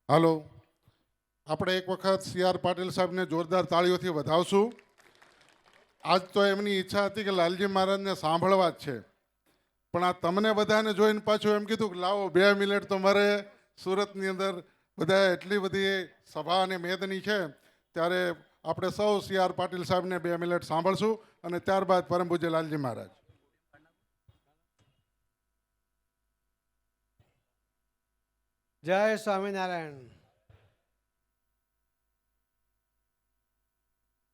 હાલો, આપણે એક વખત સી.આર. પાટીલ સાહેબને જોરદાર તાળીઓથી વધાવશું. આજ તો એમની ઈચ્છા હતી કે લાલજી મહારાજને સાંભળવા જ છે, પણ આ તમને બધાને જોઈને પાછું એમ કીધું કે લાવો 2 મિનિટ તો મારે સુરતની અંદર બધા એટલી બધી સભા અને મેદની છે, ત્યારે આપણે સૌ સી.આર. પાટીલ સાહેબને 2 મિનિટ સાંભળશું અને ત્યારબાદ પરમ પૂજ્ય લાલજી મહારાજ. જય સ્વામિનારાયણ.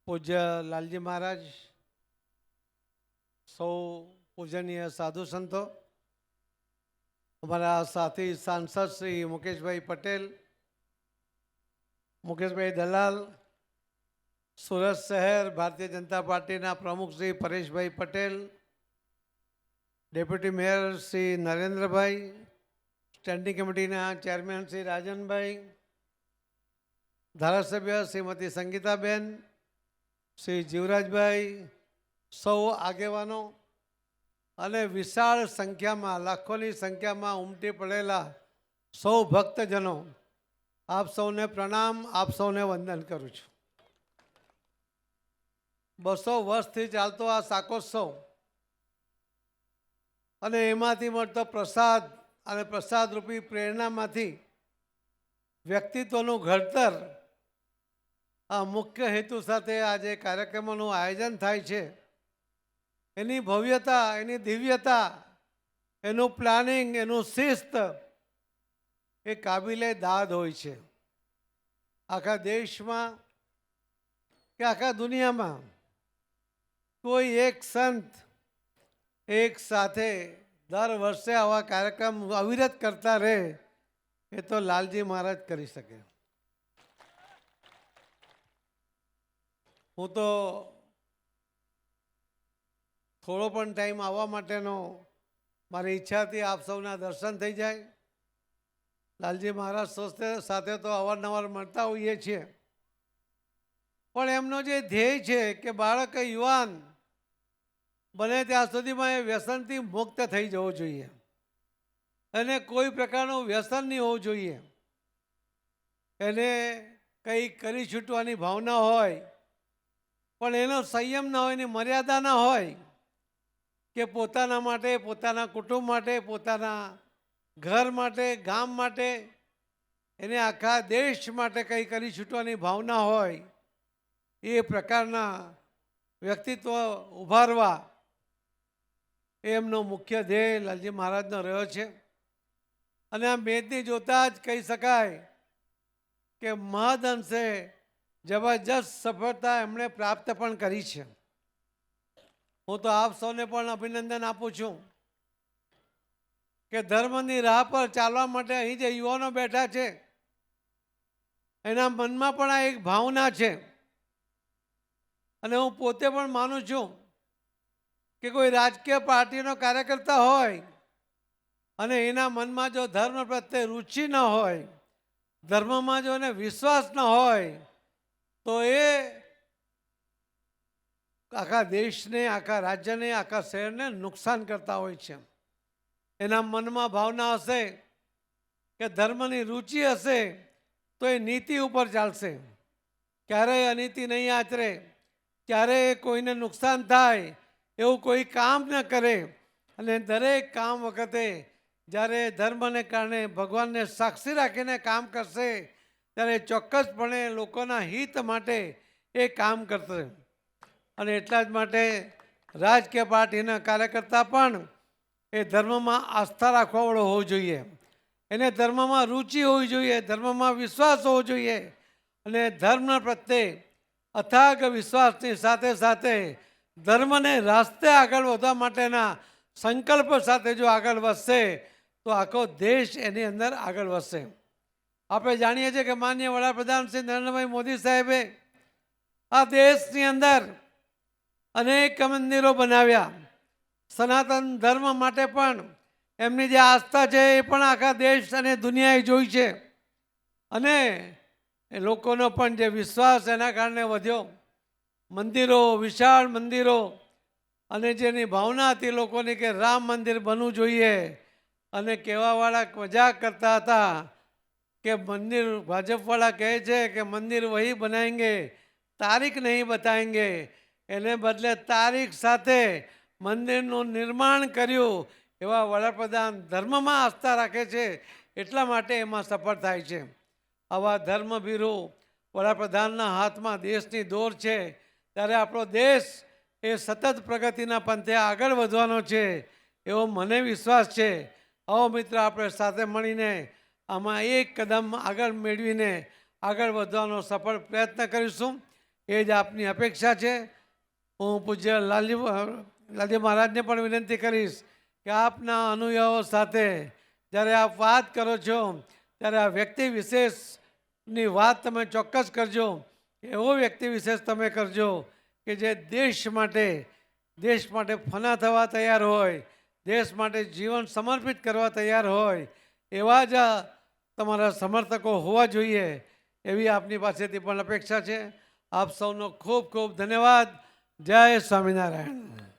પૂજ્ય લાલજી મહારાજ, સૌ પૂજનીય સાધુ સંતો, અમારા સાથી સાંસદ શ્રી મુકેશભાઈ પટેલ, મુકેશભાઈ દલાલ, સુરત શહેર ભારતીય જનતા પાર્ટીના પ્રમુખ Shri Pareshbhai Patel, deputy mayor Shri Narendrabhai, standing કમિટીના ચેરમેન શ્રી રાજનભાઈ, ધારાસભ્ય શ્રીમતી સંગીતાબેન, શ્રી જીવરાજભાઈ, સૌ આગેવાનો અને વિશાળ સંખ્યામાં લાખોની સંખ્યામાં ઉમટી પડેલા સૌ ભક્તજનો, આપ સૌને પ્રણામ, આપ સૌને વંદન કરું છું. 200 વર્ષથી ચાલતો આ શાકોત્સવ અને એમાંથી મળતો પ્રસાદ અને પ્રસાદરૂપી પ્રેરણામાંથી વ્યક્તિત્વનું ઘડતર, આ મુખ્ય હેતુ સાથે આજે કાર્યક્રમોનું આયોજન થાય છે. એની ભવ્યતા, એની દિવ્યતા, એનું પ્લાનિંગ, એનું શિસ્ત એ કાબિલે દાદ હોય છે. આખા દેશમાં કે આખા દુનિયામાં કોઈ એક સંત એક સાથે દર વર્ષે આવા કાર્યક્રમ અવિરત કરતા રહે એ તો લાલજી મહારાજ કરી શકે. હું તો થોડો પણ ટાઈમ આવવા માટેનો મારી ઈચ્છાથી આપ સૌના દર્શન થઈ જાય. લાલજી મહારાજ સાથે તો અવારનવાર મળતા હોઈએ છીએ, પણ એમનો જે ધ્યેય છે કે બાળક યુવાન બને ત્યાં સુધીમાં એ વ્યસનથી મુક્ત થઈ જવું જોઈએ, એને કોઈ પ્રકારનું વ્યસન નહીં હોવું જોઈએ. એને કંઈ કરી છૂટવાની ભાવના હોય, પણ એનો સંયમ ના હોય, એની મર્યાદા ના હોય કે પોતાના માટે, પોતાના કુટુંબ માટે, પોતાના ઘર માટે, ગામ માટે, એને આખા દેશ માટે કંઈ કરી છૂટવાની ભાવના હોય. એ પ્રકારના વ્યક્તિત્વ ઉભારવા એમનો મુખ્ય ધ્યેય લાલજી મહારાજનો રહ્યો છે. અને આ મેદની જોતા જ કહી શકાય કે મહદ અંશે જબરજસ્ત સફળતા એમણે પ્રાપ્ત પણ કરી છે. હું તો આપ સૌને પણ અભિનંદન આપું છું કે ધર્મની રાહ પર ચાલવા માટે અહીં જે યુવાનો બેઠા છે એના મનમાં પણ આ એક ભાવના છે. અને હું પોતે પણ માનું છું કે કોઈ રાજકીય પાર્ટીનો કાર્યકર્તા હોય અને એના મનમાં જો ધર્મ પ્રત્યે રુચિ ન હોય, ધર્મમાં જો એને વિશ્વાસ ન હોય, તો એ આખા દેશને, આખા રાજ્યને, આખા શહેરને નુકસાન કરતા હોય છે. એના મનમાં ભાવના હશે કે ધર્મની રુચિ હશે તો એ નીતિ ઉપર ચાલશે, ક્યારેય અનીતિ નહીં આચરે, ક્યારેય કોઈને નુકસાન થાય એવું કોઈ કામ ન કરે. અને દરેક કામ વખતે જ્યારે ધર્મને કારણે ભગવાનને સાક્ષી રાખીને કામ કરશે ત્યારે ચોક્કસપણે લોકોના હિત માટે એ કામ કરશે. અને એટલા જ માટે રાજકીય પાર્ટીના કાર્યકર્તા પણ એ ધર્મમાં આસ્થા રાખવાવાળો હોવો જોઈએ, એને ધર્મમાં રુચિ હોવી જોઈએ, ધર્મમાં વિશ્વાસ હોવો જોઈએ. અને ધર્મ પ્રત્યે અથાગ વિશ્વાસની સાથે સાથે ધર્મને રાસ્તે આગળ વધવા માટેના સંકલ્પ સાથે જો આગળ વધશે તો આખો દેશ એની અંદર આગળ વધશે. આપણે જાણીએ છીએ કે માનનીય વડાપ્રધાન શ્રી નરેન્દ્રભાઈ મોદી સાહેબે આ દેશની અંદર અનેક મંદિરો બનાવ્યા. સનાતન ધર્મ માટે પણ એમની જે આસ્થા છે એ પણ આખા દેશ અને દુનિયાએ જોઈ છે. અને એ લોકોનો પણ જે વિશ્વાસ એના કારણે વધ્યો. મંદિરો, વિશાળ મંદિરો, અને જેની ભાવના હતી લોકોની કે રામ મંદિર બનવું જોઈએ, અને કહેવાવાળા મજાક કરતા હતા કે મંદિર ભાજપવાળા કહે છે કે મંદિર વહી બનાએંગે તારીખ નહીં બતાએંગે, એને બદલે તારીખ સાથે મંદિરનું નિર્માણ કર્યું. એવા વડાપ્રધાન ધર્મમાં આસ્થા રાખે છે એટલા માટે એમાં સફળ થાય છે. આવા ધર્મભીરુ વડાપ્રધાનના હાથમાં દેશની દોર છે ત્યારે આપણો દેશ એ સતત પ્રગતિના પંથે આગળ વધવાનો છે એવો મને વિશ્વાસ છે. આવો મિત્ર, આપણે સાથે મળીને આમાં એક કદમ આગળ મેળવીને આગળ વધવાનો સફળ પ્રયત્ન કરીશું. એ જ આપની અપેક્ષા છે. હું પૂજ્ય લાલજી મહારાજને પણ વિનંતી કરીશ કે આપના અનુયાયીઓ સાથે જ્યારે આપ વાત કરો છો ત્યારે આ વ્યક્તિ વિશેષની વાત તમે ચોક્કસ કરજો. એવો વ્યક્તિ વિશેષ તમે કરજો કે જે દેશ માટે ફના થવા તૈયાર હોય, દેશ માટે જીવન સમર્પિત કરવા તૈયાર હોય એવા જ તમારા સમર્થકો હોવા જોઈએ એવી આપની પાસેથી પણ અપેક્ષા છે. આપ સૌનો ખૂબ ખૂબ ધન્યવાદ. જય સ્વામિનારાયણ.